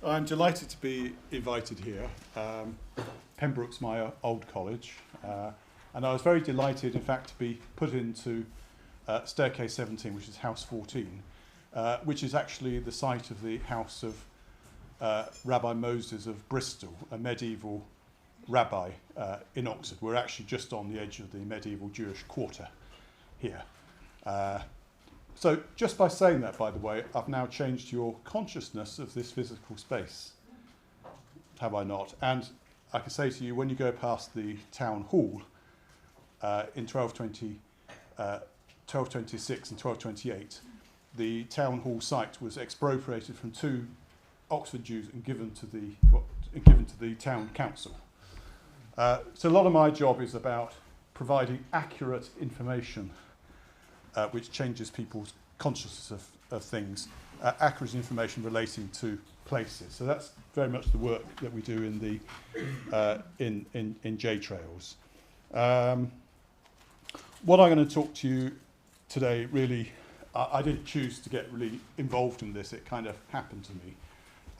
I'm delighted to be invited here. Pembroke's my old college, and I was very delighted, in fact, to be put into Staircase 17, which is House 14, which is actually the site of the house of Rabbi Moses of Bristol, a medieval rabbi in Oxford. We're actually just on the edge of the medieval Jewish quarter here. So just by saying that, by the way, I've now changed your consciousness of this physical space, have I not? And I can say to you, when you go past the town hall in 1226 and 1228, the town hall site was expropriated from two Oxford Jews and given to the town council. So a lot of my job is about providing accurate information which changes people's consciousness of things, accurate information relating to places. So that's very much the work that we do in the in J-Trails. What I'm going to talk to you today, really, I didn't choose to get really involved in this. It kind of happened to me.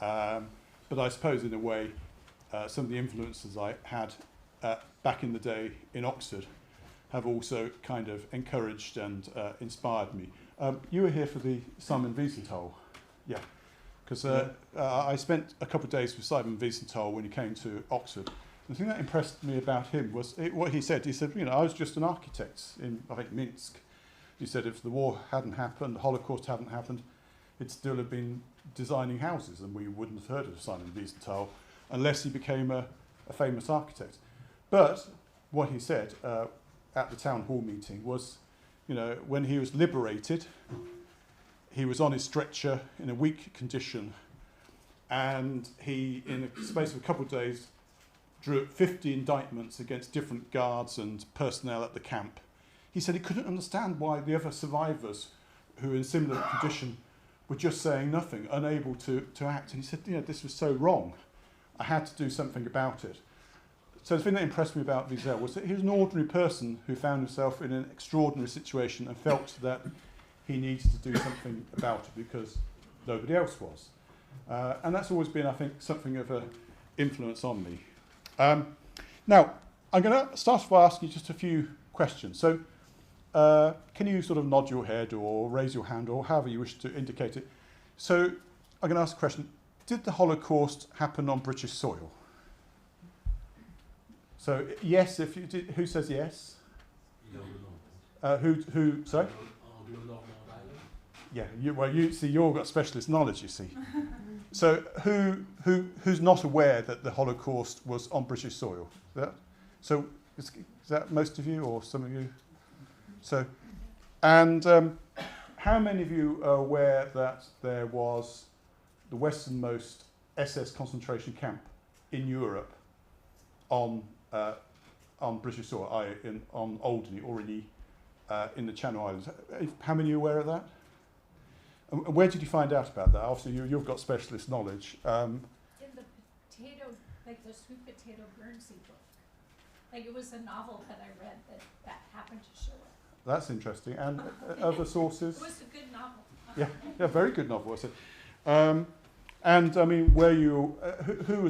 But I suppose, in a way, some of the influences I had back in the day in Oxford have also kind of encouraged and inspired me. You were here for the Simon Wiesenthal, yeah, because I spent a couple of days with Simon Wiesenthal when he came to Oxford. The thing that impressed me about him was what he said. He said, you know, I was just an architect in, I think, Minsk. He said if the war hadn't happened, the Holocaust hadn't happened, he'd still have been designing houses, and we wouldn't have heard of Simon Wiesenthal unless he became a famous architect. But what he said at the town hall meeting was, you know, when he was liberated, he was on his stretcher in a weak condition, and he, in the space of a couple of days, drew up 50 indictments against different guards and personnel at the camp. He said he couldn't understand why the other survivors who were in similar condition were just saying nothing, unable to act. And he said, you know, this was so wrong. I had to do something about it. So the thing that impressed me about Wiesel was that he was an ordinary person who found himself in an extraordinary situation and felt that he needed to do something about it because nobody else was. And that's always been, I think, something of an influence on me. Now, I'm going to start by asking you just a few questions. So can you sort of nod your head or raise your hand or however you wish to indicate it? So I'm going to ask a question. Did the Holocaust happen on British soil? So yes, if you did, who says yes? Who? Sorry. Yeah. You see, you've got specialist knowledge. You see. So who's not aware that the Holocaust was on British soil? So is that most of you or some of you? So, and how many of you are aware that there was the westernmost SS concentration camp in Europe on British soil, on Alderney, Orkney, in the Channel Islands? How many are aware of that? And where did you find out about that? Obviously, you've got specialist knowledge. In the potato, like the sweet potato Guernsey book. Like it was a novel that I read that happened to show it. That's interesting. And other sources? It was a good novel. Yeah, very good novel, I said. And I mean, were you who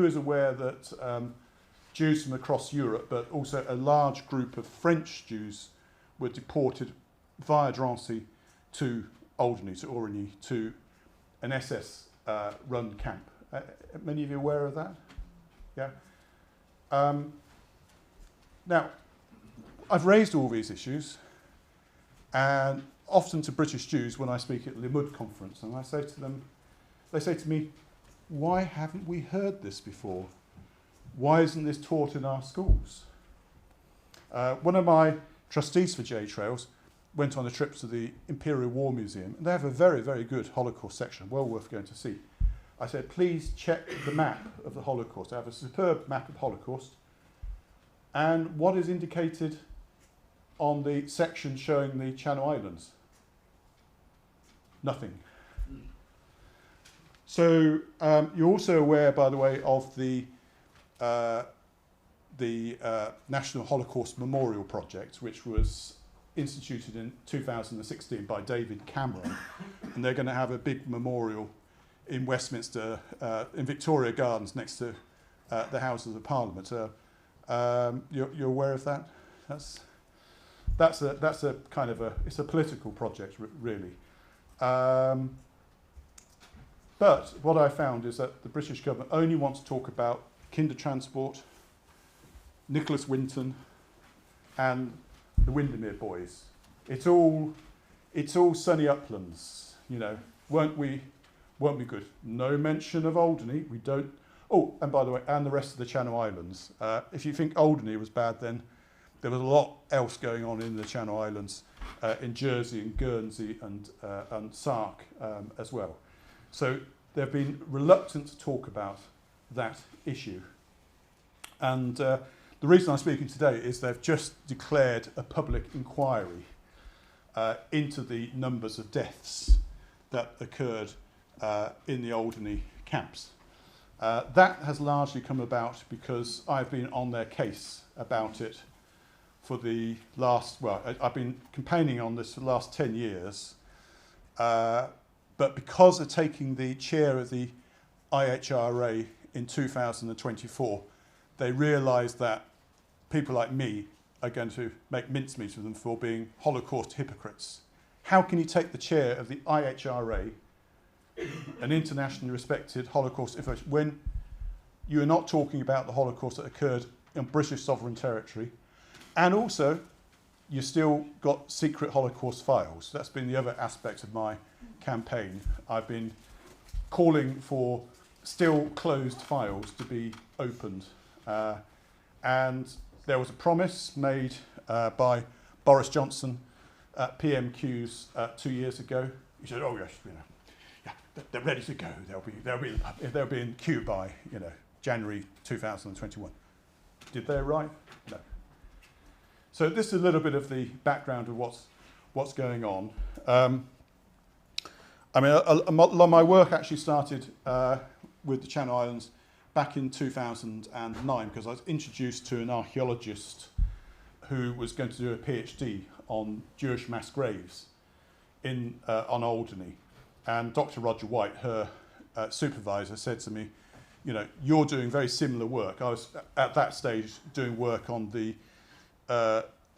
is aware that Jews from across Europe, but also a large group of French Jews, were deported via Drancy to Alderney, to Orkney, to an SS-run camp? Many of you aware of that? Yeah. Now, I've raised all these issues, and often to British Jews when I speak at Limud conference, and I say to them, they say to me, why haven't we heard this before? Why isn't this taught in our schools? One of my trustees for J-Trails went on a trip to the Imperial War Museum, and they have a very, very good Holocaust section, well worth going to see. I said, please check the map of the Holocaust. They have a superb map of Holocaust. And what is indicated on the section showing the Channel Islands? Nothing. So you're also aware, by the way, of the National Holocaust Memorial Project, which was instituted in 2016 by David Cameron, and they're going to have a big memorial in Westminster, in Victoria Gardens, next to the Houses of Parliament. You're aware of that? That's a kind of it's a political project, really. But what I found is that the British government only wants to talk about kinder transport, Nicholas Winton, and the Windermere boys. It's all sunny uplands, you know. Weren't we good? No mention of Alderney. We don't. Oh, and by the way, and the rest of the Channel Islands. If you think Alderney was bad, then there was a lot else going on in the Channel Islands, in Jersey and Guernsey and Sark as well. So they've been reluctant to talk about that issue. And the reason I'm speaking today is they've just declared a public inquiry into the numbers of deaths that occurred in the Alderney camps. That has largely come about because I've been on their case about it for the last, I've been campaigning on this for the last 10 years. But because of taking the chair of the IHRA in 2024, they realised that people like me are going to make mincemeat of them for being Holocaust hypocrites. How can you take the chair of the IHRA, an internationally respected Holocaust information, when you are not talking about the Holocaust that occurred in British sovereign territory, and also you've still got secret Holocaust files? That's been the other aspect of my campaign. I've been calling for still closed files to be opened. And there was a promise made by Boris Johnson at PMQs 2 years ago. He said, "Oh yes, you know, yeah, they're ready to go. They'll be in queue by January 2021." Did they arrive? No. So this is a little bit of the background of what's going on. I mean, a lot of my work actually started with the Channel Islands back in 2009 because I was introduced to an archaeologist who was going to do a PhD on Jewish mass graves on Alderney. And Dr. Roger White, her supervisor, said to me, "You're doing very similar work." I was at that stage doing work on the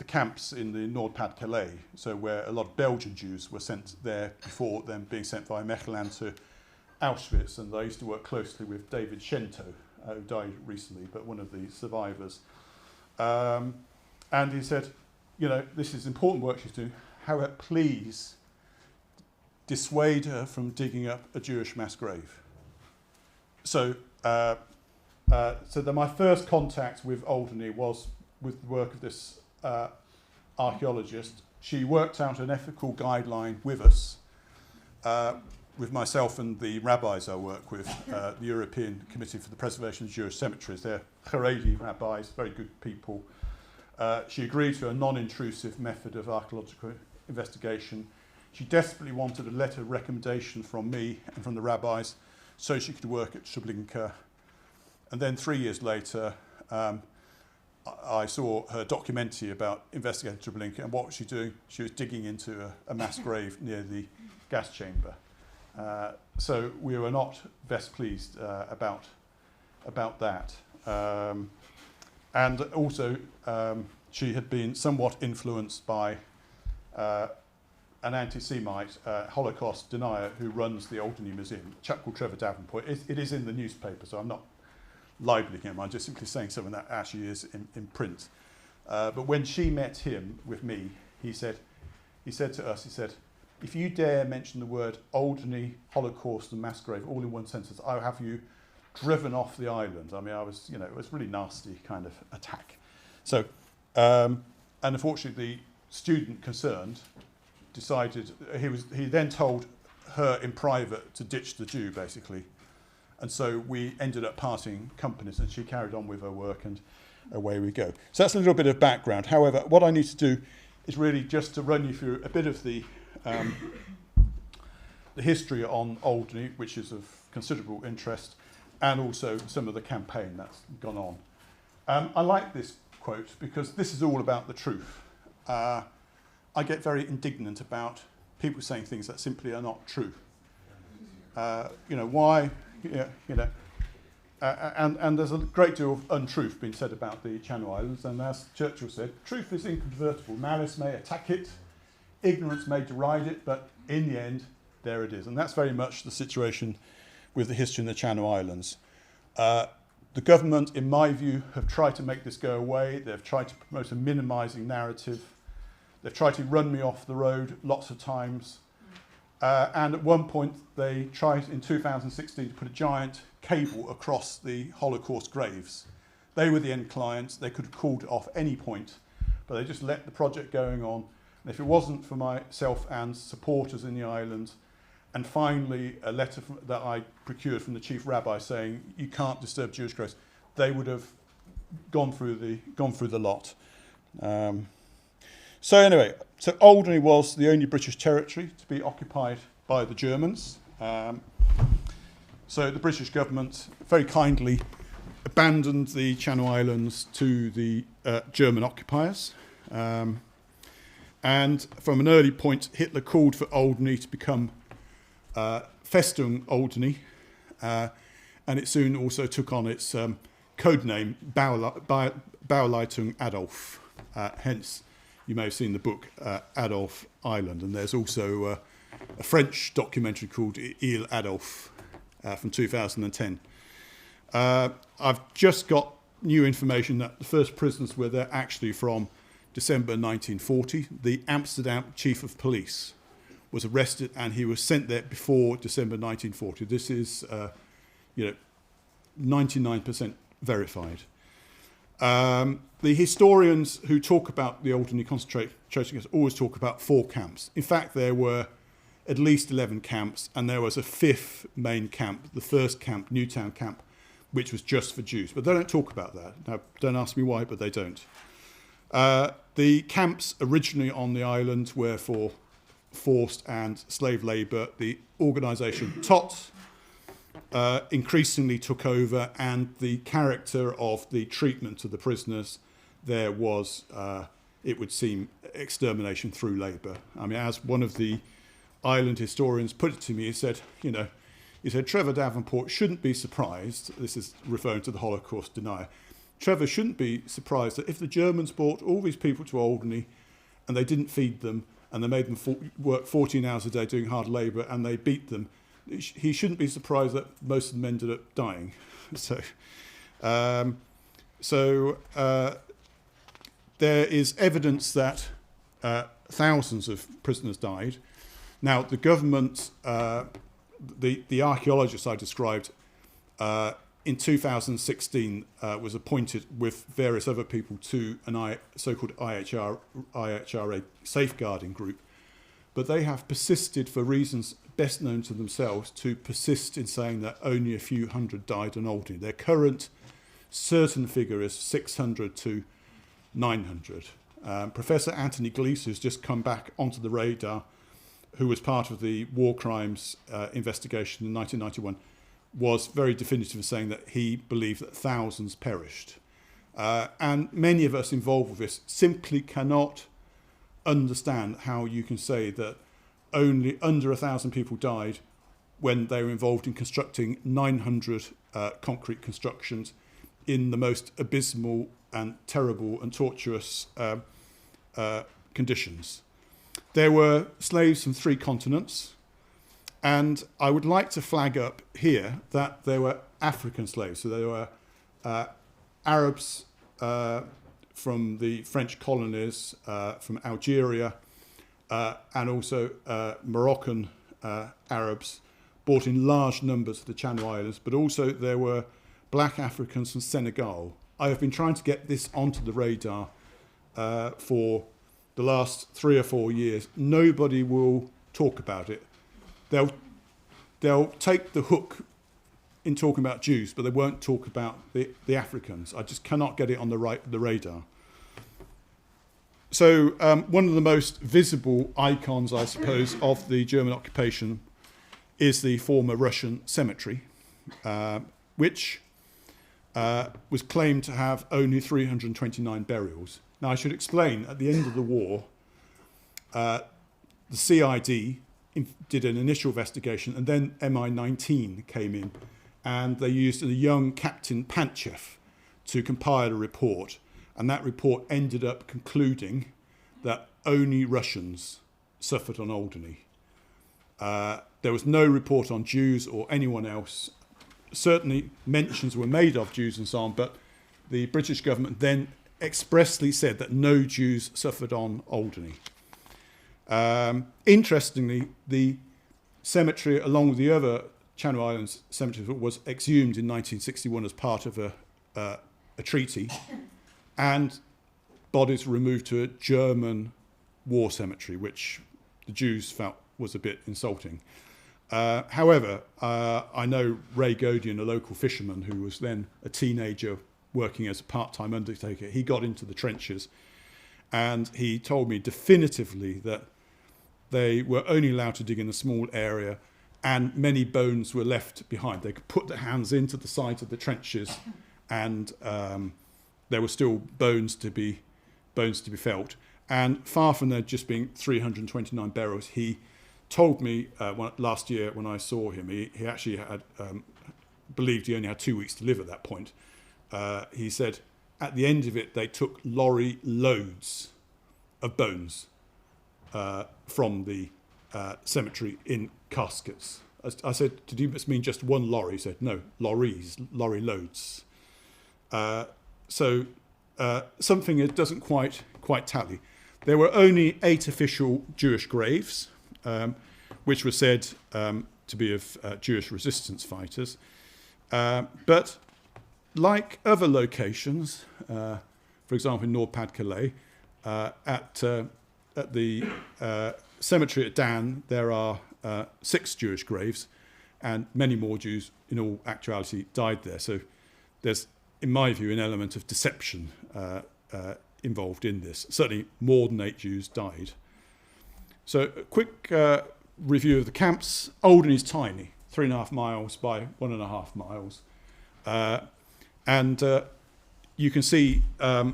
camps in the Nord-Pas-de-Calais, so where a lot of Belgian Jews were sent there before them being sent via Mechelen to Auschwitz. And I used to work closely with David Shento, who died recently, but one of the survivors. And he said, this is important work she's doing. However, please dissuade her from digging up a Jewish mass grave. So then my first contact with Alderney was with the work of this archaeologist. She worked out an ethical guideline with us, with myself and the rabbis I work with, the European Committee for the Preservation of Jewish Cemeteries. They're Haredi rabbis, very good people. She agreed to a non-intrusive method of archaeological investigation. She desperately wanted a letter of recommendation from me and from the rabbis so she could work at Treblinka. And then 3 years later, I saw her documentary about investigating Treblinka, and what was she doing? She was digging into a mass grave near the gas chamber. So we were not best pleased about that. And also, she had been somewhat influenced by an anti-Semite, Holocaust denier who runs the Alderney Museum, a chap called Trevor Davenport. It is in the newspaper, so I'm not libeling him. I'm just simply saying something that actually is in print. But when she met him with me, he said to us, "If you dare mention the word Alderney, Holocaust and mass grave all in one sentence, I'll have you driven off the island." I mean, it was really nasty kind of attack. So, and unfortunately, the student concerned decided, he then told her in private to ditch the Jew, basically. And so we ended up parting companies, and she carried on with her work, and away we go. So that's a little bit of background. However, what I need to do is really just to run you through a bit of the history on Alderney, which is of considerable interest, and also some of the campaign that's gone on. I like this quote because this is all about the truth. I get very indignant about people saying things that simply are not true. Why? And there's a great deal of untruth being said about the Channel Islands, and as Churchill said, truth is incontrovertible. Malice may attack it, ignorance may deride it, but in the end, there it is. And that's very much the situation with the history in the Channel Islands. The government, in my view, have tried to make this go away. They've tried to promote a minimising narrative. They've tried to run me off the road lots of times. And at one point, they tried in 2016 to put a giant cable across the Holocaust graves. They were the end clients. They could have called it off any point, but they just let the project going on. And if it wasn't for myself and supporters in the island, and finally a letter that I procured from the chief rabbi saying you can't disturb Jewish graves, they would have gone through the lot. So anyway, so Alderney was the only British territory to be occupied by the Germans. So the British government very kindly abandoned the Channel Islands to the German occupiers. And from an early point, Hitler called for Alderney to become Festung Alderney, and it soon also took on its code name Bauleitung Adolf. Hence, you may have seen the book Adolf Island, and there's also a French documentary called Ile Adolf from 2010. I've just got new information that the first prisoners were there actually from December 1940. The Amsterdam chief of police was arrested and he was sent there before December 1940. This is 99% verified. The historians who talk about the Alderney concentration camps always talk about 4 camps. In fact, there were at least 11 camps, and there was a 5th main camp, the first camp, Newtown camp, which was just for Jews. But they don't talk about that. Now, don't ask me why, but they don't. The camps originally on the island were for forced and slave labour. The organisation TOT increasingly took over, and the character of the treatment of the prisoners there was, it would seem, extermination through labour. I mean, as one of the island historians put it to me, he said, Trevor Davenport shouldn't be surprised, this is referring to the Holocaust denier, Trevor shouldn't be surprised that if the Germans brought all these people to Alderney and they didn't feed them and they made them work 14 hours a day doing hard labour and they beat them, he shouldn't be surprised that most of them ended up dying. There is evidence that thousands of prisoners died. Now, the government, the archaeologist I described, in 2016 was appointed with various other people to an so-called IHRA safeguarding group, but they have persisted, for reasons best known to themselves, to persist in saying that only a few hundred died in Alderney. Their current certain figure is 600 to 900. Professor Anthony Glees, who's just come back onto the radar, who was part of the war crimes investigation in 1991, was very definitive in saying that he believed that thousands perished. And many of us involved with this simply cannot understand how you can say that only under 1,000 people died when they were involved in constructing 900 concrete constructions in the most abysmal and terrible and tortuous conditions. There were slaves from 3 continents, and I would like to flag up here that there were African slaves. So there were Arabs from the French colonies, from Algeria, and also Moroccan Arabs brought in large numbers to the Channel Islands, but also there were black Africans from Senegal. I have been trying to get this onto the radar for the last 3 or 4 years. Nobody will talk about it. They'll take the hook in talking about Jews, but they won't talk about the Africans. I just cannot get it on the radar. So one of the most visible icons, I suppose, of the German occupation is the former Russian cemetery, which was claimed to have only 329 burials. Now, I should explain, at the end of the war, the CID did an initial investigation, and then MI19 came in, and they used a young Captain Panchev to compile a report, and that report ended up concluding that only Russians suffered on Alderney. There was no report on Jews or anyone else. Certainly mentions were made of Jews and so on, but the British government then expressly said that no Jews suffered on Alderney. Interestingly, the cemetery, along with the other Channel Islands cemeteries, was exhumed in 1961 as part of a treaty, and bodies were removed to a German war cemetery, which the Jews felt was a bit insulting. However, I know Ray Godian, a local fisherman who was then a teenager working as a part-time undertaker. He got into the trenches, and he told me definitively that they were only allowed to dig in a small area, and many bones were left behind. They could put their hands into the sides of the trenches, and there were still bones to be felt. And far from there just being 329 burials, he told me last year when I saw him, he actually had believed he only had 2 weeks to live at that point. He said at the end of it, they took lorry loads of bones from the cemetery in caskets. I said, did you mean just one lorry? He said, no, lorry loads. So something that doesn't quite tally. There were only 8 official Jewish graves, which were said to be of Jewish resistance fighters. But like other locations, for example, in Nord-Pas-de-Calais, at the cemetery at Dan, there are 6 Jewish graves, and many more Jews, in all actuality, died there. So there's, in my view, an element of deception involved in this. Certainly more than 8 Jews died. So a quick review of the camps. Alderney's tiny, 3.5 miles by 1.5 miles. And you can see that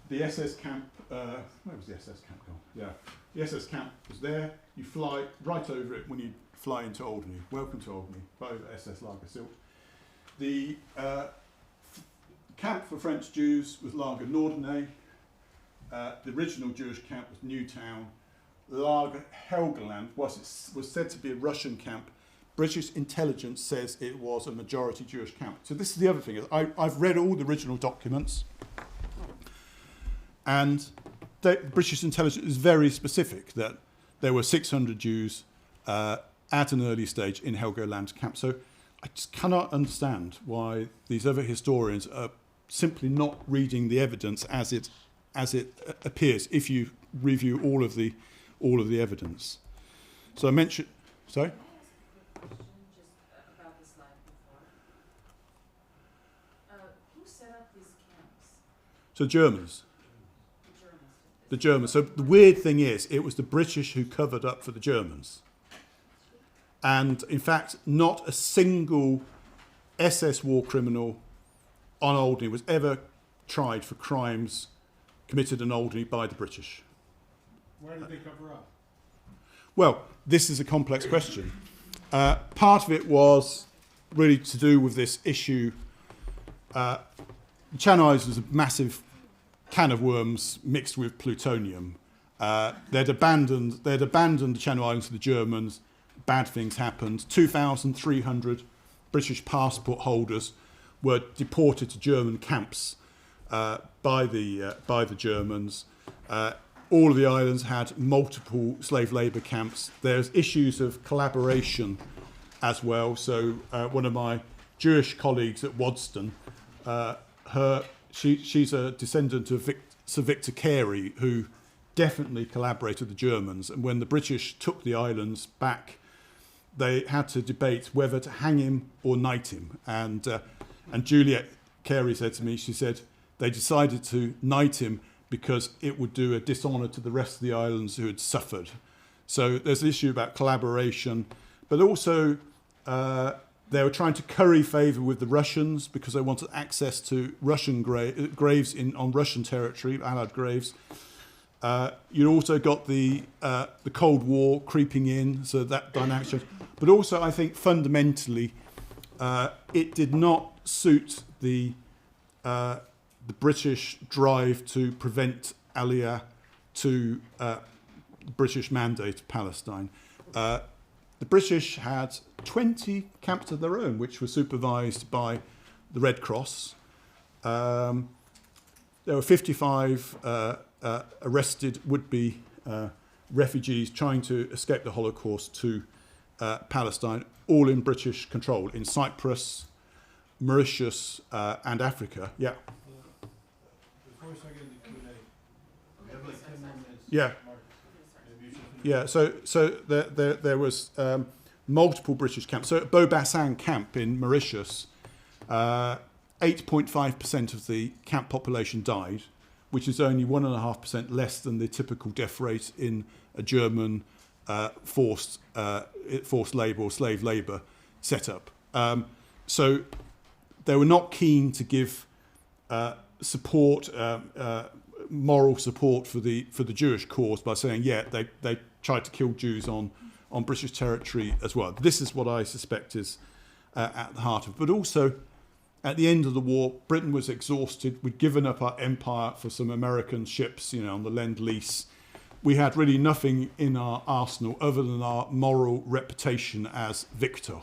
the SS camp, where was the SS camp gone? Yeah, the SS camp was there. You fly right over it when you fly into Alderney. Welcome to Alderney, fly over SS Lager Silt. The camp for French Jews was Lager Norderney. The original Jewish camp was Newtown. Lager Helgoland was said to be a Russian camp. British intelligence says it was a majority Jewish camp. So this is the other thing. I've read all the original documents, and the British intelligence is very specific that there were 600 Jews at an early stage in Helgoland camp. So I just cannot understand why these other historians are simply not reading the evidence as it appears if you review all of the evidence. So I mentioned, sorry? So Germans. The Germans. So the weird thing is, it was the British who covered up for the Germans. And in fact, not a single SS war criminal on Alderney was ever tried for crimes committed on Alderney by the British. Where did they cover up? Well, this is a complex question. Part of it was really to do with this issue. Channel Islands was a massive can of worms mixed with plutonium. They'd abandoned the Channel Islands to the Germans. Bad things happened. 2,300 British passport holders were deported to German camps by the Germans. All of the islands had multiple slave labour camps. There's issues of collaboration as well. So one of my Jewish colleagues at Wadston, she's a descendant of Sir Victor Carey, who definitely collaborated with the Germans. And when the British took the islands back, they had to debate whether to hang him or knight him. And Juliet Carey said to me, she said, they decided to knight him because it would do a dishonour to the rest of the islands who had suffered. So there's an issue about collaboration, but also they were trying to curry favour with the Russians because they wanted access to Russian graves on Russian territory, Allied graves. You also got the Cold War creeping in, so that dynamic changed. But also, I think fundamentally, it did not suit the British drive to prevent Aliyah to the British mandate of Palestine. The British had 20 camps of their own, which were supervised by the Red Cross. There were 55 arrested would-be refugees trying to escape the Holocaust to Palestine, all in British control, in Cyprus, Mauritius, and Africa. Yeah. Before we start getting to Q&A, we have like 10 more minutes. Yeah. Maybe you should finish. Yeah, so there was multiple British camps. So at Beaubassin camp in Mauritius, 8.5% of the camp population died, which is only 1.5% less than the typical death rate in a German forced labour or slave labour setup. So they were not keen to give support, moral support for the Jewish cause by saying, yeah, they tried to kill Jews on British territory as well. This is what I suspect is at the heart of it. But also, at the end of the war, Britain was exhausted. We'd given up our empire for some American ships, on the Lend-Lease. We had really nothing in our arsenal other than our moral reputation as victor,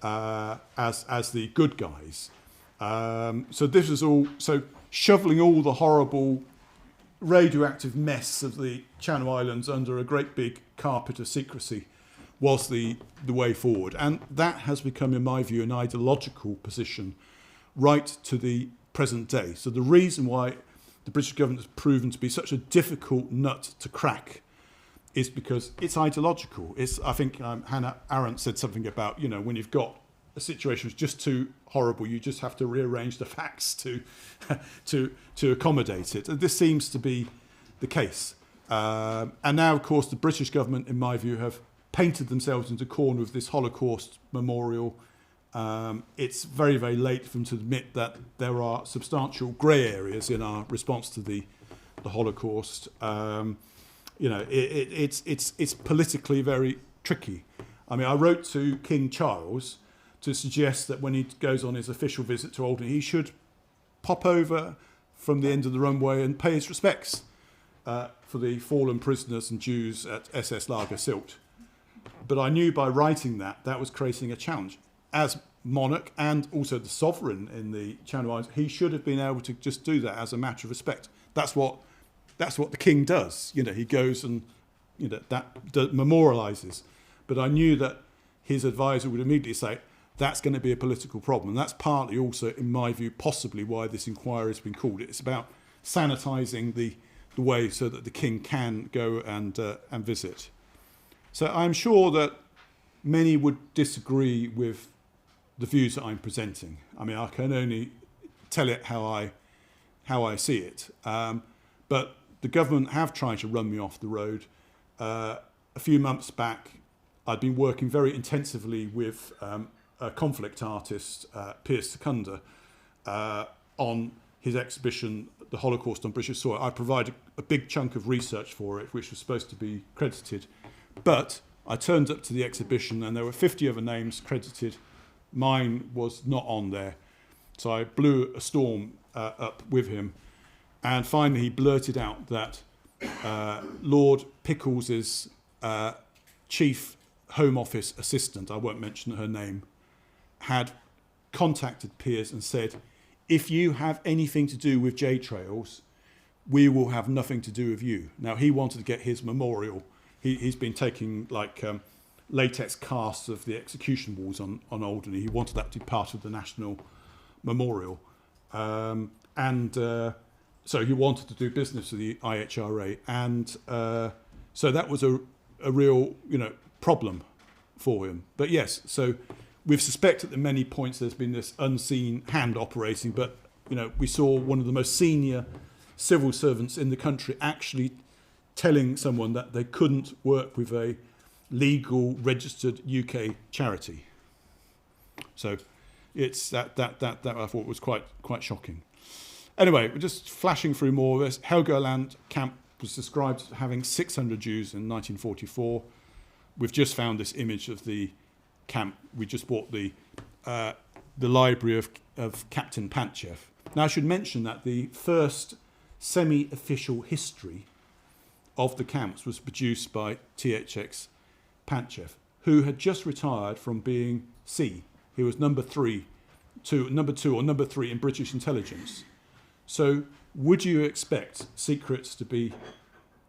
as the good guys. So this was all, so shoveling all the horrible radioactive mess of the Channel Islands under a great big carpet of secrecy was the way forward. And that has become, in my view, an ideological position right to the present day. So the reason why the British government has proven to be such a difficult nut to crack is because it's ideological. I think Hannah Arendt said something about, when you've got a situation that's just too horrible, you just have to rearrange the facts to accommodate it. And this seems to be the case. And now, of course, the British government, in my view, have painted themselves into a corner of this Holocaust memorial. It's very, very late for them to admit that there are substantial grey areas in our response to the Holocaust. It's politically very tricky. I mean, I wrote to King Charles to suggest that when he goes on his official visit to Alderney, he should pop over from the end of the runway and pay his respects for the fallen prisoners and Jews at SS Lager Sylt. But I knew by writing that was creating a challenge. As monarch and also the sovereign in the Channel Islands, he should have been able to just do that as a matter of respect. That's what the king does. He goes and that memorialises. But I knew that his advisor would immediately say that's going to be a political problem. And that's partly also, in my view, possibly why this inquiry has been called. It's about sanitising the way so that the king can go and visit. So I'm sure that many would disagree with the views that I'm presenting. I mean, I can only tell it how I see it. But the government have tried to run me off the road. A few months back, I'd been working very intensively with a conflict artist, Piers Secunda, on his exhibition, The Holocaust on British Soil. I provided a big chunk of research for it, which was supposed to be credited. But I turned up to the exhibition and there were 50 other names credited. Mine was not on there. So I blew a storm up with him. And finally he blurted out that Lord Pickles' chief Home Office assistant, I won't mention her name, had contacted Piers and said, if you have anything to do with J-Trails, we will have nothing to do with you. Now, he wanted to get his memorial. He's been taking latex casts of the execution walls on Alderney. He wanted that to be part of the national memorial. So he wanted to do business with the IHRA. And so that was a real problem for him. But yes, so we've suspected at many points there's been this unseen hand operating, but we saw one of the most senior civil servants in the country actually telling someone that they couldn't work with a legal registered UK charity. So it's that I thought was quite shocking. Anyway, we're just flashing through more of this. Helgoland camp was described as having 600 Jews in 1944. We've just found this image of the camp. We just bought the library of Captain Pantchev. Now, I should mention that the first semi-official history of the camps was produced by THX Pantchev, who had just retired from being C. He was number two or number three in British intelligence. So would you expect secrets to be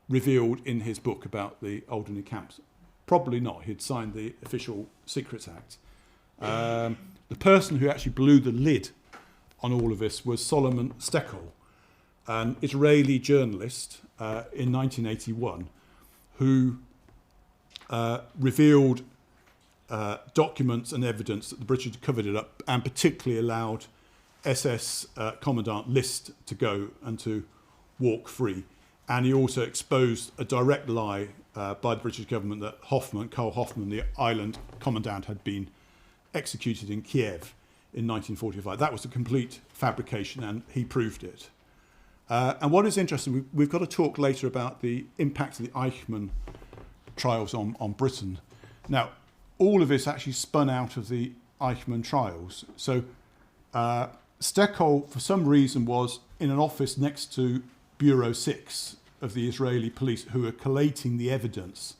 revealed in his book about the Alderney camps? Probably not. He'd signed the Official Secrets Act. The person who actually blew the lid on all of this was Solomon Steckel, an Israeli journalist in 1981 who revealed documents and evidence that the British had covered it up, and particularly allowed SS Commandant List to go and to walk free. And he also exposed a direct lie by the British government that Karl Hoffman, the island commandant, had been executed in Kiev in 1945. That was a complete fabrication, and he proved it. And what is interesting, we've got to talk later about the impact of the Eichmann trials on Britain. Now, all of this actually spun out of the Eichmann trials. So Steckel, for some reason, was in an office next to Bureau 6 of the Israeli police, who were collating the evidence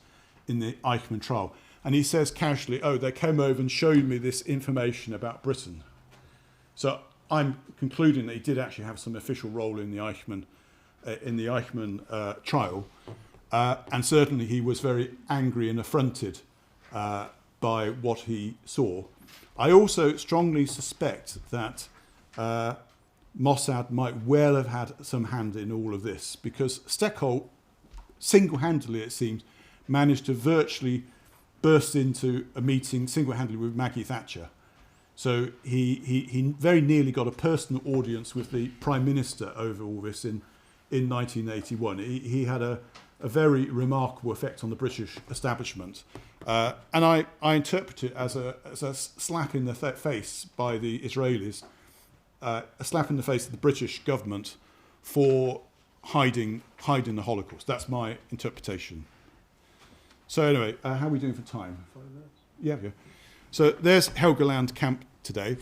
in the Eichmann trial. And he says casually, oh, they came over and showed me this information about Britain. So I'm concluding that he did actually have some official role in the Eichmann trial. And certainly he was very angry and affronted by what he saw. I also strongly suspect that Mossad might well have had some hand in all of this, because Steckel, single-handedly it seems, managed to virtually burst into a meeting single-handedly with Maggie Thatcher. So he very nearly got a personal audience with the Prime Minister over all this in 1981. He had a very remarkable effect on the British establishment. And I interpret it as a slap in the face by the Israelis, a slap in the face of the British government for hiding the Holocaust. That's my interpretation. So anyway, how are we doing for time? 5 minutes? Yeah. So there's Helgoland camp today.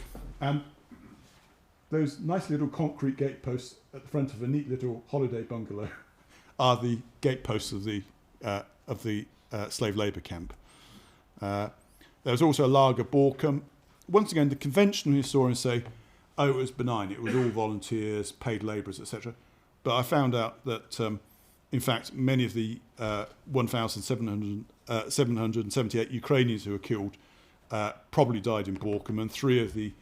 Those nice little concrete gateposts at the front of a neat little holiday bungalow are the gateposts of the slave labour camp. There was also a lager Borkum. Once again, the conventional historians say, oh, it was benign. It was all volunteers, paid labourers, etc. But I found out that, in fact, many of the 1,778 Ukrainians who were killed probably died in Borkum, and 3 of the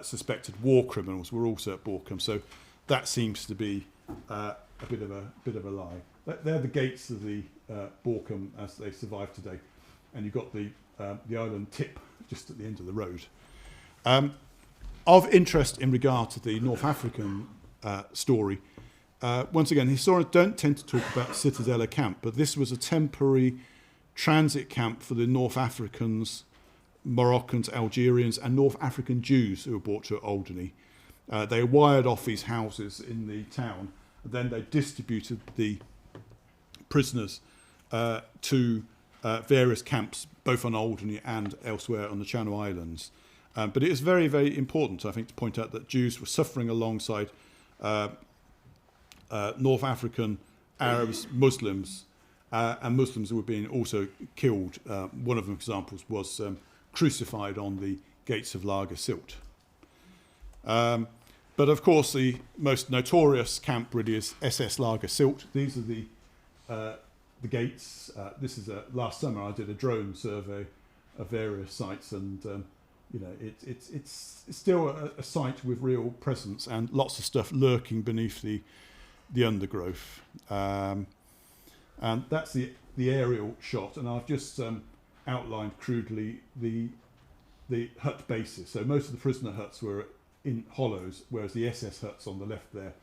suspected war criminals were also at Borkum. So that seems to be a bit of a lie. They're the gates of the Borkum as they survive today, and you've got the island tip just at the end of the road. Of interest in regard to the North African story, once again, historians don't tend to talk about Citadella camp, but this was a temporary transit camp for the North Africans, Moroccans, Algerians, and North African Jews who were brought to Alderney. They wired off these houses in the town, and then they distributed the prisoners to various camps, both on Alderney and elsewhere on the Channel Islands. But it is very, very important, I think, to point out that Jews were suffering alongside North African Arabs, Muslims, and Muslims who were being also killed. One of them examples was crucified on the gates of Lager Sylt. But of course, the most notorious camp really is SS Lager Sylt. These are the gates. This is last summer I did a drone survey of various sites, and it's still a site with real presence and lots of stuff lurking beneath the undergrowth. And that's the aerial shot, and I've just outlined crudely the hut bases. So most of the prisoner huts were in hollows, whereas the SS huts on the left there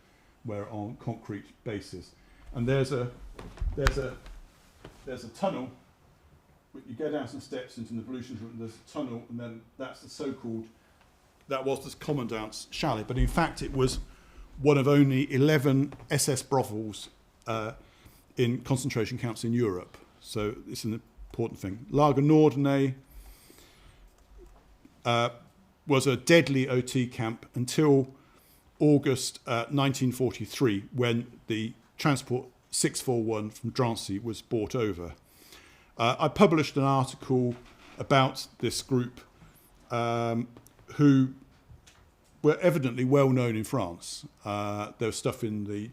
were on concrete bases. And there's a tunnel. You go down some steps into the ablutions room, there's a tunnel, and then that was the commandant's chalet, but in fact it was one of only 11 SS brothels in concentration camps in Europe. So it's an important thing. Lager Norderney was a deadly OT camp until August 1943, when the transport 641 from Drancy was brought over. I published an article about this group who were evidently well known in France. There was stuff in the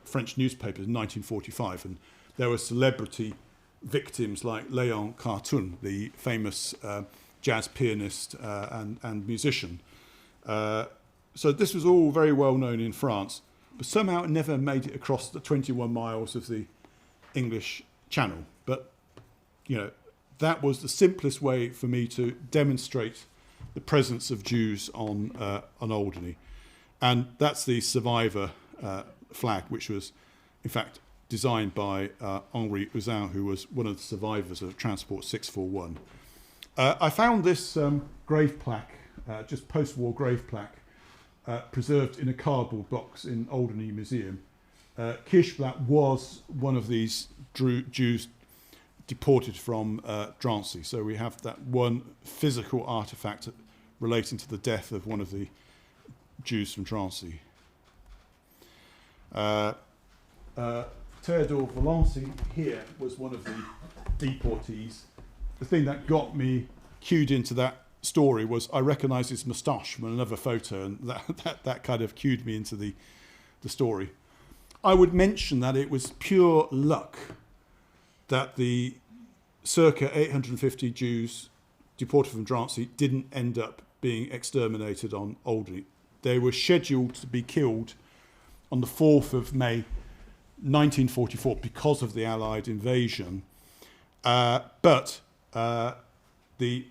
French newspapers in 1945, and there were celebrity victims like Léon Cartoon, the famous jazz pianist and musician. So this was all very well known in France, but somehow it never made it across the 21 miles of the English Channel. But, you know, that was the simplest way for me to demonstrate the presence of Jews on Alderney. And that's the survivor flag, which was, in fact, designed by Henri Ouzin, who was one of the survivors of Transport 641. I found this grave plaque, just post-war grave plaque, preserved in a cardboard box in Alderney Museum. Kirschblatt was one of these Jews deported from Drancy. So we have that one physical artefact relating to the death of one of the Jews from Drancy. Theodore Valency here was one of the deportees. The thing that got me cued into that story was I recognised his moustache from another photo, and that kind of cued me into the story. I would mention that it was pure luck that the circa 850 Jews deported from Drancy didn't end up being exterminated on Alderney. They were scheduled to be killed on the 4th of May 1944 because of the Allied invasion. But the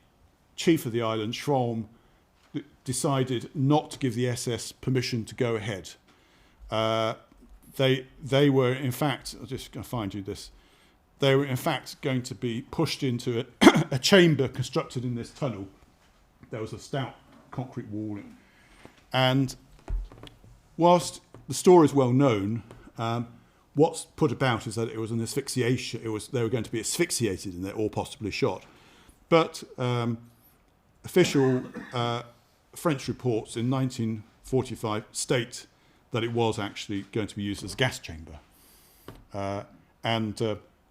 chief of the island, Schramm, decided not to give the SS permission to go ahead. They were, in fact, I'm just going to find you this, they were in fact going to be pushed into a chamber constructed in this tunnel. There was a stout concrete wall. And whilst the story is well known, what's put about is that it was an asphyxiation. They were going to be asphyxiated in there or possibly shot. But official French reports in 1945 state that it was actually going to be used as a gas chamber. And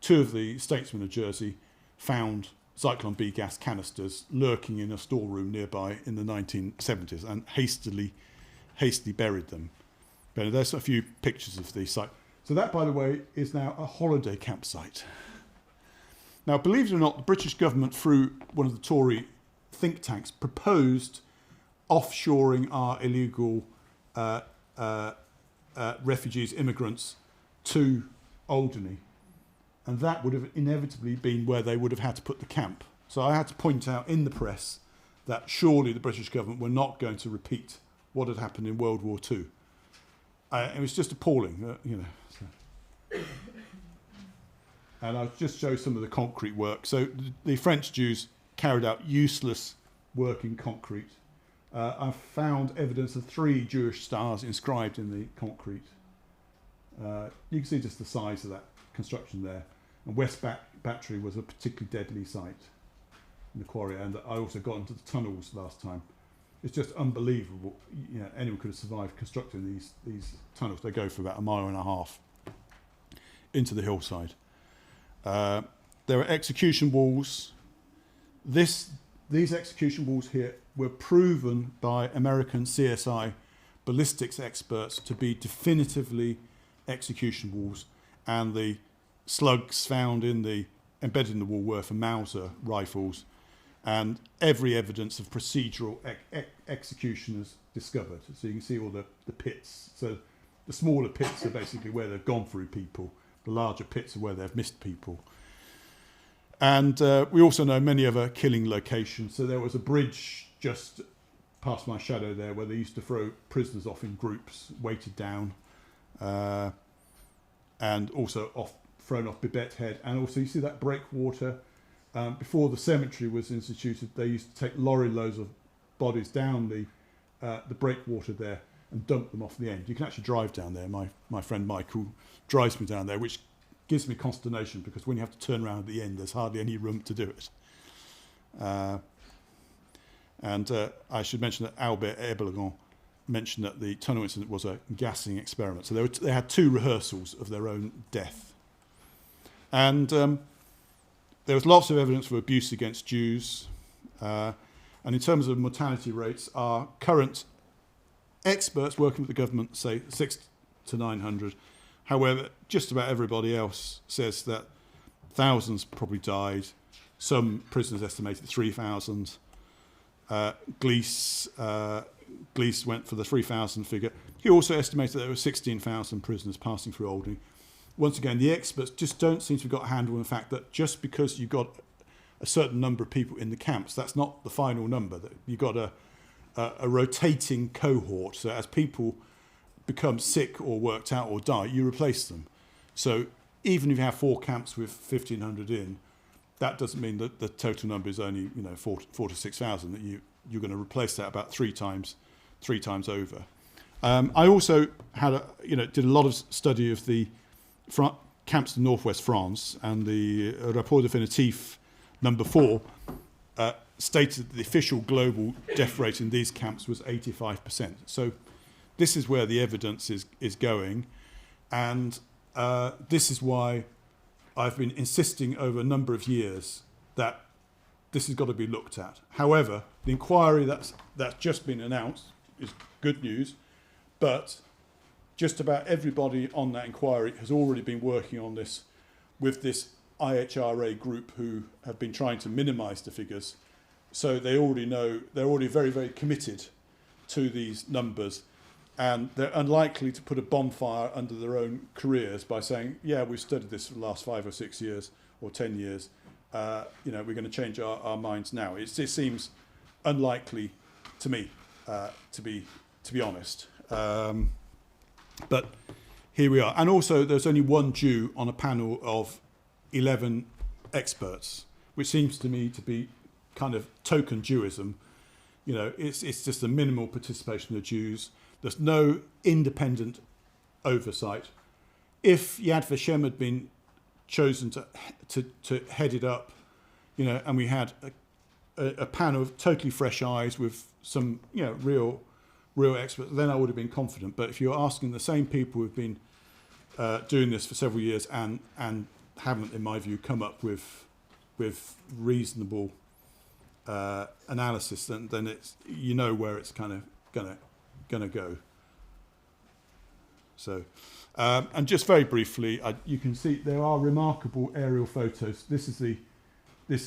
two of the statesmen of Jersey found Zyklon B gas canisters lurking in a storeroom nearby in the 1970s and hastily buried them. But there's a few pictures of the site. So that, by the way, is now a holiday campsite. Now, believe it or not, the British government, through one of the Tory think tanks, proposed offshoring our illegal refugees, immigrants, to Alderney. And that would have inevitably been where they would have had to put the camp. So I had to point out in the press that surely the British government were not going to repeat what had happened in World War II. It was just appalling, you know. So. And I'll just show some of the concrete work. So the French Jews carried out useless work in concrete. I found evidence of 3 Jewish stars inscribed in the concrete. You can see just the size of that construction there. And West Battery was a particularly deadly site in the quarry. And I also got into the tunnels last time. It's just unbelievable. You know, anyone could have survived constructing these tunnels. They go for about 1.5 miles into the hillside. There are execution walls. These execution walls here were proven by American CSI ballistics experts to be definitively execution walls, and the slugs found embedded in the wall were for Mauser rifles, and every evidence of procedural execution is discovered. So you can see all the pits. So the smaller pits are basically where they've gone through people. The larger pits are where they've missed people. And we also know many other killing locations. So there was a bridge just past my shadow there where they used to throw prisoners off in groups, weighted down, and also thrown off Bibette Head. And also you see that breakwater. Before the cemetery was instituted, they used to take lorry loads of bodies down the breakwater there and dump them off the end. You can actually drive down there. My friend Michael drives me down there, which gives me consternation, because when you have to turn around at the end, there's hardly any room to do it. I should mention that Albert Eberlegon mentioned that the tunnel incident was a gassing experiment. So they had 2 rehearsals of their own death. And there was lots of evidence for abuse against Jews. And in terms of mortality rates, our current experts working with the government say 600 to 900. However, just about everybody else says that thousands probably died. Some prisoners estimated 3,000. Glees went for the 3,000 figure. He also estimated there were 16,000 prisoners passing through Alderney. Once again, the experts just don't seem to have got a handle on the fact that just because you've got a certain number of people in the camps, that's not the final number. That you've got a rotating cohort. So as people become sick or worked out or die, you replace them. So even if you have 4 camps with 1,500 in, that doesn't mean that the total number is only 4 to 6,000. That you're going to replace that about 3 times over. I also had did a lot of study of the camps in northwest France, and the Rapport Définitif number 4 stated that the official global death rate in these camps was 85%. So this is where the evidence is going, and this is why I've been insisting over a number of years that this has got to be looked at. However, the inquiry that's just been announced is good news, but just about everybody on that inquiry has already been working on this with this IHRA group who have been trying to minimise the figures. So they already know, they're already very, very committed to these numbers, and they're unlikely to put a bonfire under their own careers by saying, yeah, we've studied this for the last 5 or 6 years or 10 years. We're going to change our minds now. It seems unlikely to me, to be honest. But here we are. And also, there's only one Jew on a panel of 11 experts, which seems to me to be kind of token Jewism. It's just a minimal participation of Jews. There's no independent oversight. If Yad Vashem had been chosen to head it up, and we had a panel of totally fresh eyes with some, real experts, then I would have been confident. But if you're asking the same people who've been doing this for several years and haven't, in my view, come up with reasonable analysis, then it's where it's kind of gonna go. So, and just very briefly, you can see there are remarkable aerial photos. This is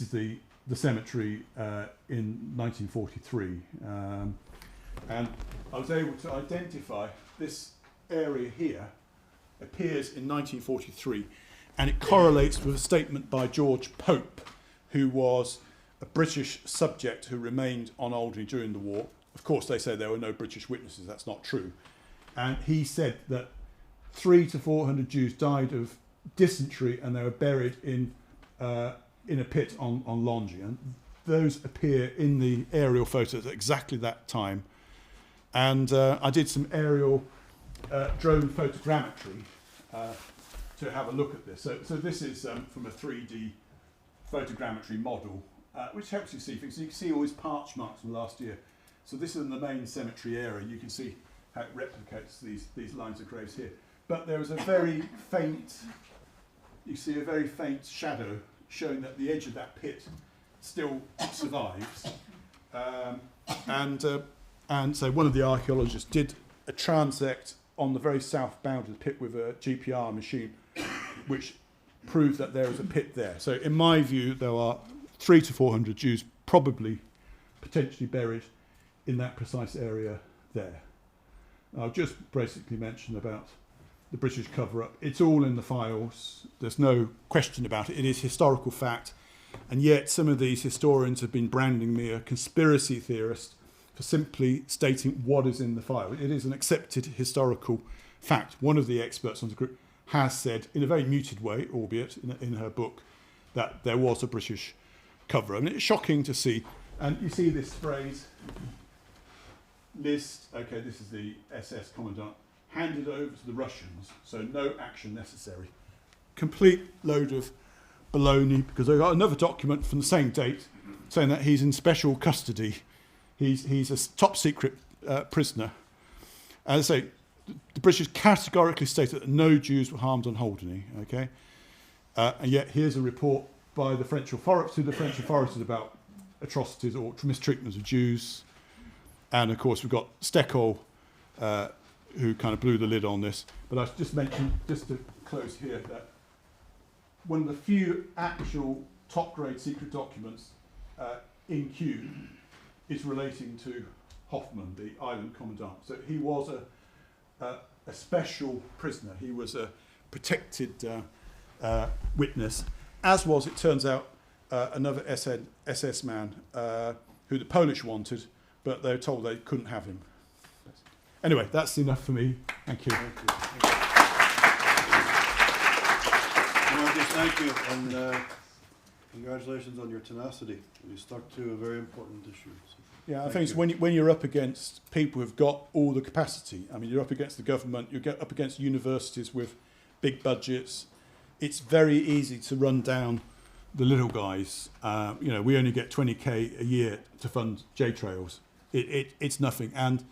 the cemetery in 1943. And I was able to identify this area here appears in 1943, and it correlates with a statement by George Pope, who was a British subject who remained on Alderney during the war. Of course, they say there were no British witnesses. That's not true. And he said that 300 to 400 Jews died of dysentery, and they were buried in a pit on Longy. And those appear in the aerial photos at exactly that time. And I did some aerial drone photogrammetry to have a look at this. So this is from a 3D photogrammetry model, which helps you see things. So you can see all these parch marks from last year. So this is in the main cemetery area. You can see how it replicates these lines of graves here. But there is a very faint, you see a very faint shadow showing that the edge of that pit still survives. And so one of the archaeologists did a transect on the very south boundary of the pit with a GPR machine, which proved that there is a pit there. So in my view, there are 300 to 400 Jews probably potentially buried in that precise area there. I'll just basically mention about the British cover-up. It's all in the files. There's no question about it. It is historical fact. And yet some of these historians have been branding me a conspiracy theorist for simply stating what is in the file. It is an accepted historical fact. One of the experts on the group has said, in a very muted way, albeit in her book, that there was a British cover-up. And it's shocking to see. And you see this phrase, list, okay, this is the SS commandant, handed over to the Russians, so no action necessary. complete load of baloney, because I got another document from the same date saying that he's in special custody. He's a top secret prisoner. As I say, the British categorically stated that no Jews were harmed on Halderney. Okay, and yet here's a report by the French authorities about atrocities or mistreatment of Jews. And of course we've got Steckel, who kind of blew the lid on this. But I just mentioned, just to close here, that one of the few actual top-grade secret documents in Kew is relating to Hoffman, the island commandant. So he was a special prisoner. He was a protected witness, as was, it turns out, another SS man who the Polish wanted, but they were told they couldn't have him. Anyway, that's enough for me. Thank you. Thank you. Marcus, thank you, and congratulations on your tenacity. You stuck to a very important issue. So Yeah, I think it's when you're up against people who've got all the capacity. I mean, you're up against the government, you get up against universities with big budgets. It's very easy to run down the little guys. We only get 20k a year to fund J-Trails. It's nothing. And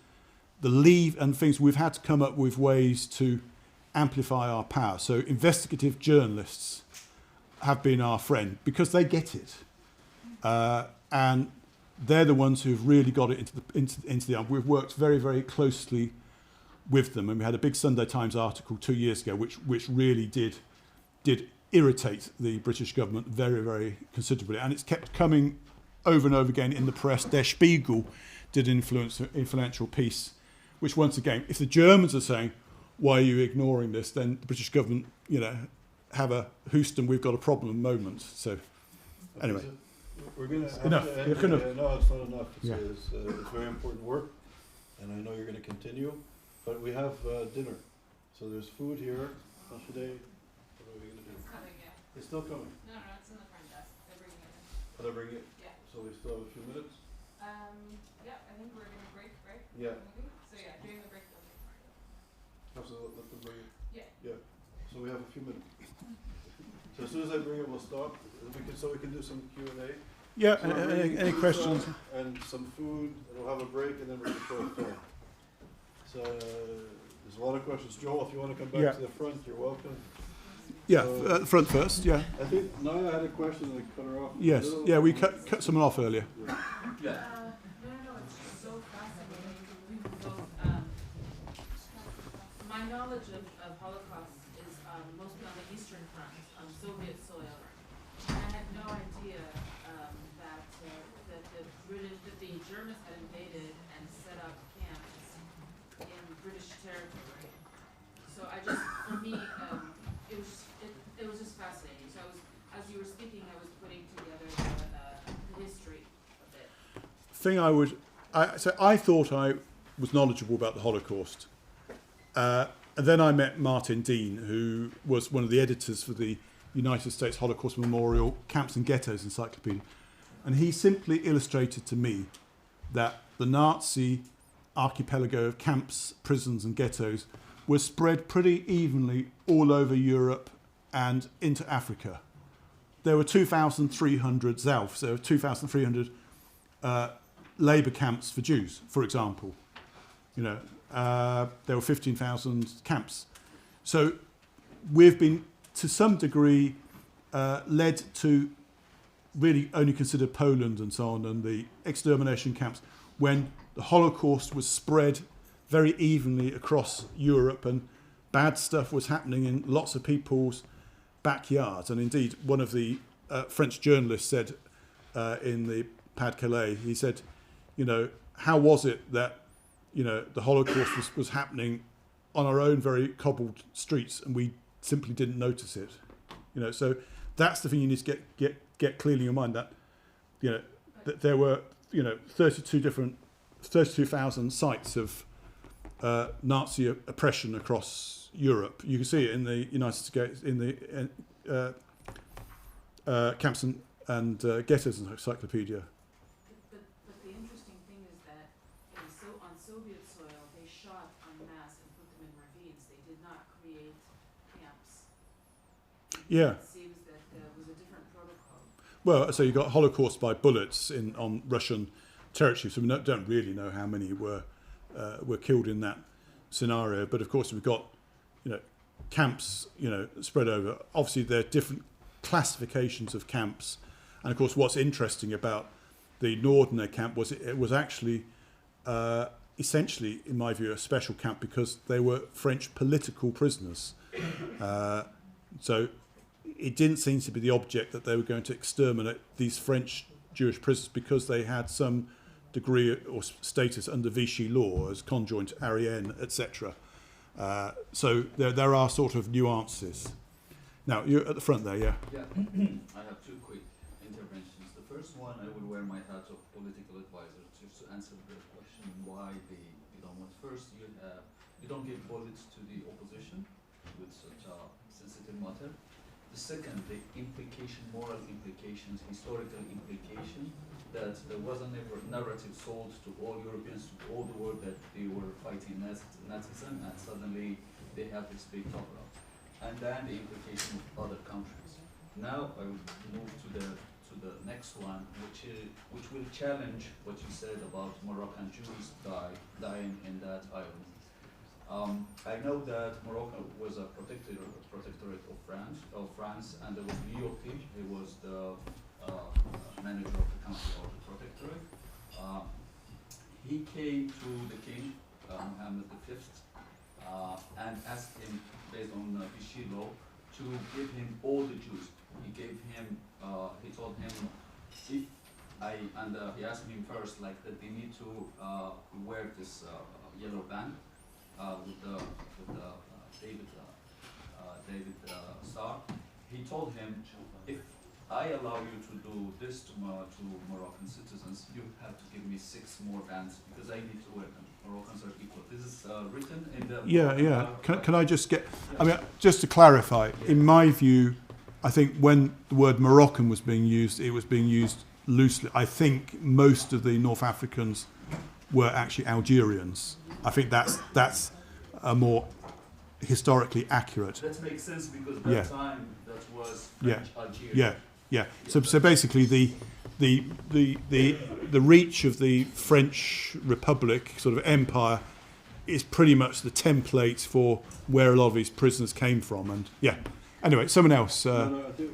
the leave and things, we've had to come up with ways to amplify our power. So investigative journalists have been our friend because they get it. And they're the ones who've really got it into the arm. We've worked very, very closely with them. And we had a big Sunday Times article 2 years ago, which really did irritate the British government very, very considerably. And it's kept coming over and over again in the press. Der Spiegel did an influential piece, which once again, if the Germans are saying, why are you ignoring this, then the British government, have a Houston, we've got a problem moment. So, anyway. So we're going to have Enough. to end. No, it's not enough. It's very important work, and I know you're going to continue. But we have dinner. So there's food here. How should I? What are we going to do? It's coming, yeah. It's still coming. No, it's in the front desk. They're bringing it in. But I bring it. Yeah. So we still have a few minutes. Yeah, I think we're gonna break, right? Yeah. Maybe? So yeah, during the break they'll take part of it. Have to let them bring it. Yeah. Yeah. So we have a few minutes. So as soon as I bring it, we'll stop. We can do some Q&A. Yeah, So any questions? And some food. And we'll have a break, and then we're going to throw a film. So there's a lot of questions. Joel, if you want to come back to the front, you're welcome. Yeah, front first, yeah. I think Naya had a question and I cut her off. Yes, yeah, we cut someone off earlier. Yeah. No, it's just so fascinating. So, my knowledge of Holocaust is mostly on the Eastern Front, on Soviet soil. And I had no idea that the Germans had invaded and set up camps in British territory. So for me, it was just fascinating. So as you were speaking, I was putting together the history of it. I thought I was knowledgeable about the Holocaust. And then I met Martin Dean, who was one of the editors for the United States Holocaust Memorial Camps and Ghettos Encyclopedia. And he simply illustrated to me that the Nazi archipelago of camps, prisons and ghettos was spread pretty evenly all over Europe and into Africa. There were 2,300 Zelfs, there were 2,300 labour camps for Jews, for example. There were 15,000 camps. So we've been, to some degree, led to really only consider Poland and so on and the extermination camps when the Holocaust was spread very evenly across Europe and bad stuff was happening in lots of people's backyards. And indeed, one of the French journalists said in the Pas-de-Calais, he said, how was it that, the Holocaust was happening on our own very cobbled streets and we simply didn't notice it? So that's the thing you need to get clearly in your mind, that, that there were, 32,000 sites of Nazi oppression across Europe. You can see it in the United States, in the camps and ghettos encyclopedia. But the interesting thing is that on Soviet soil, they shot en masse and put them in ravines. They did not create camps. Yeah. It seems that there was a different protocol. Well, so you got Holocaust by bullets on Russian territory. So we don't really know how many were killed in that scenario. But of course, we've got camps spread over. Obviously, there are different classifications of camps. And of course, what's interesting about the Nordner camp was it was actually essentially, in my view, a special camp because they were French political prisoners. So it didn't seem to be the object that they were going to exterminate these French Jewish prisoners because they had some degree or status under Vichy law as conjoint Arienne, etc. So there are sort of nuances. Now, you're at the front there, yeah? Yeah, I have two quick interventions. The first one, I would wear my hat of political advisor just to answer the question why they don't want. First, you don't give bullets to the opposition with such a sensitive matter. The second, the implication, moral implications, historical implication, that there was a narrative sold to all Europeans, to all the world, that they were fighting Nazism, and suddenly they have this big cover-up. And then the implication of other countries. Now I will move to the next one, which will challenge what you said about Moroccan Jews dying in that island. I know that Morocco was a protectorate of France, and there was Lyopi, he was the manager of the council of the protectorate. He came to the king, Mohammed V, and asked him, based on Vichy law, to give him all the Jews. He gave him, he told him, he asked him first, like, that they need to wear this yellow band with the David star. He told him, if I allow you to do this to Moroccan citizens, you have to give me 6 more bands because I need to wear them. Moroccans are equal. This is written in the... Yeah. Can I just get... I mean, just to clarify, in my view, I think when the word Moroccan was being used, it was being used loosely. I think most of the North Africans were actually Algerians. I think that's a more historically accurate... That makes sense because at that time that was French Algeria. Yeah. So basically the reach of the French Republic sort of empire is pretty much the template for where a lot of these prisoners came from. And yeah. Anyway, someone else. No, I think